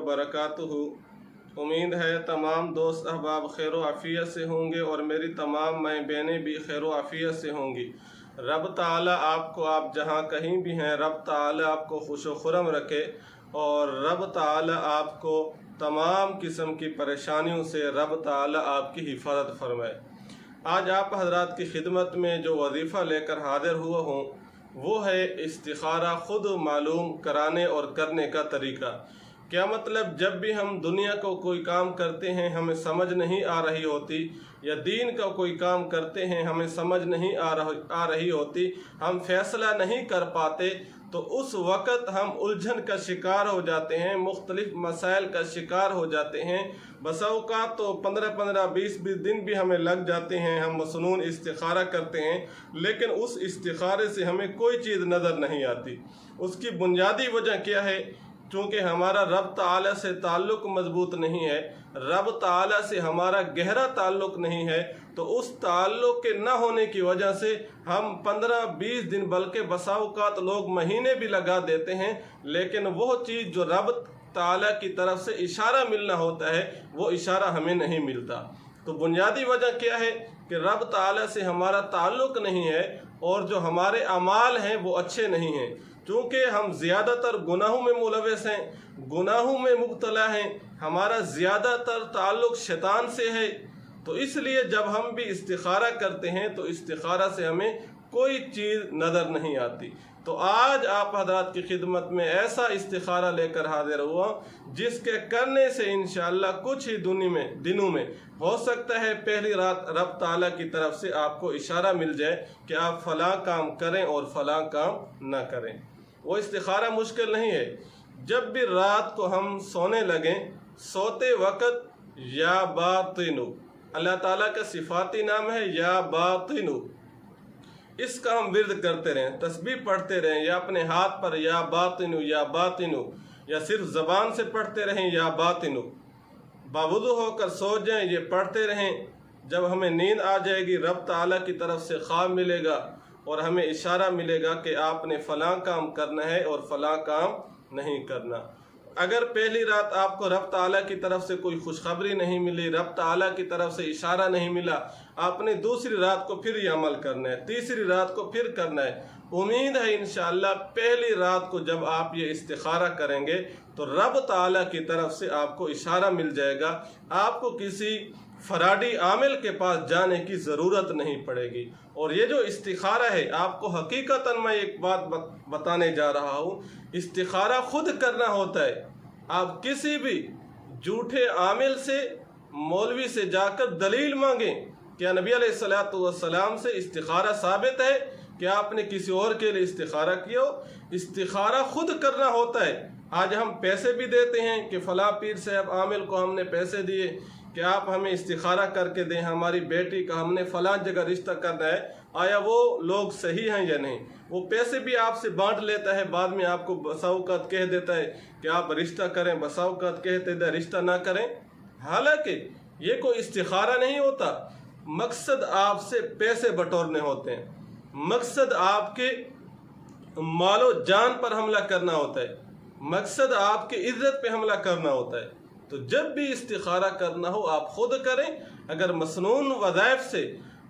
वबरकातुहू। उम्मीद है तमाम दोस्त अहबाब खैर आफ़ियत से होंगे और मेरी तमाम माएँ बहनें भी खैर आफ़ियत से होंगी। रब ताला आपको, आप जहाँ कहीं भी हैं, रब ताला आपको खुश व खुरम रखे और रब ताला आपको तमाम किस्म की परेशानियों से रब ताला आपकी हिफाजत फरमाए। आज आप हजरात की खिदमत में जो वजीफ़ा लेकर हाजिर हुआ हूँ वो है इस्तिखारा खुद मालूम कराने और करने का तरीका। क्या मतलब, जब भी हम दुनिया को कोई काम करते हैं हमें समझ नहीं आ रही होती, या दीन का कोई काम करते हैं हमें समझ नहीं आ रही होती, हम फैसला नहीं कर पाते, तो उस वक़्त हम उलझन का शिकार हो जाते हैं, मुख्तलिफ मसाइल का शिकार हो जाते हैं। बस औक़ात तो 15-15, 20-20 दिन भी हमें लग जाते हैं, हम मसनून इस्तिखारा करते हैं, लेकिन उस इस्तिखारे से हमें कोई चीज़ नज़र नहीं आती। उसकी बुनियादी वजह क्या है? चूँकि हमारा रब ताला से ताल्लुक़ मजबूत नहीं है, रब ताला से हमारा गहरा ताल्लुक़ नहीं है, तो उस ताल्लुक़ के न होने की वजह से हम 15-20 दिन, बल्कि बसा औक़ात लोग महीने भी लगा देते हैं, लेकिन वो चीज़ जो रब ताला की तरफ से इशारा मिलना होता है वो इशारा हमें नहीं मिलता। तो बुनियादी वजह क्या है कि रब ताला से हमारा ताल्लुक़ नहीं है और जो हमारे अमाल हैं वो अच्छे नहीं हैं। चूँकि हम ज़्यादातर गुनाहों में मुलविस हैं, गुनाहों में मुब्तला हैं, हमारा ज़्यादातर ताल्लुक़ शैतान से है, तो इसलिए जब हम भी इस्तिखारा करते हैं तो इस्तिखारा से हमें कोई चीज़ नज़र नहीं आती। तो आज आप हज़रात की खिदमत में ऐसा इस्तिखारा लेकर हाजिर हुआ जिसके करने से इंशाअल्लाह कुछ ही दिनों में हो सकता है पहली रात रब ताला की तरफ से आपको इशारा मिल जाए कि आप फ़लाँ काम करें और फ़लाँ काम ना करें। वो इस्तिखारा मुश्किल नहीं है। जब भी रात को हम सोने लगें, सोते वक़्त या बातिनु, अल्लाह ताला का सिफाती नाम है या बातिनु, इसका हम विर्द करते रहें, तस्बीह पढ़ते रहें, या अपने हाथ पर या बातिनु, या सिर्फ ज़बान से पढ़ते रहें या बातिनु, बावुज़ू होकर सो जाएं, ये पढ़ते रहें। जब हमें नींद आ जाएगी रब ताला की तरफ से ख्वाब मिलेगा और हमें इशारा मिलेगा कि आपने फ़लाँ काम करना है और फ़लाँ काम नहीं करना। अगर पहली रात आपको रब ताला की तरफ से कोई खुशखबरी नहीं मिली, रब ताला की तरफ से इशारा नहीं मिला, आपने दूसरी रात को फिर ये अमल करना है, तीसरी रात को फिर करना है। उम्मीद है इंशाअल्लाह पहली रात को जब आप ये इस्तिखारा करेंगे तो रब ताला की तरफ से आपको इशारा मिल जाएगा, आपको किसी फराडी आमिल के पास जाने की ज़रूरत नहीं पड़ेगी। और ये जो इस्तिखारा है, आपको हकीकतन मैं एक बात बताने जा रहा हूँ, इस्तिखारा खुद करना होता है। आप किसी भी झूठे आमिल से, मौलवी से जाकर दलील मांगें, क्या नबी अलैहिस्सलातु वस्सलाम से इस्तिखारा साबित है कि आपने किसी और के लिए इस्तिखारा किया हो? इस्तिखारा खुद करना होता है। आज हम पैसे भी देते हैं कि फ़लाँ पीर साहब आमिल को हमने पैसे दिए कि आप हमें इस्तिखारा करके दें, हमारी बेटी का हमने फ़लाँ जगह रिश्ता करना है, आया वो लोग सही हैं या नहीं। वो पैसे भी आपसे बांट लेता है, बाद में आपको बसाउकत कह देता है कि आप रिश्ता करें, बसाउकत कहते हैं रिश्ता ना करें। हालांकि ये कोई इस्तिखारा नहीं होता, मकसद आपसे पैसे बटोरने होते हैं, मकसद आपके मालो जान पर हमला करना होता है, मकसद आपकी इज्जत पे हमला करना होता है। तो जब भी इस्तिखारा करना हो आप खुद करें। अगर मसनून वज़ाइफ से,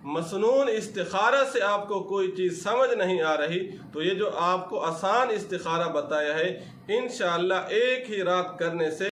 मसनून इस्तिखारा से आपको कोई चीज़ समझ नहीं आ रही तो ये जो आपको आसान इस्तिखारा बताया है, इंशाअल्लाह एक ही रात करने से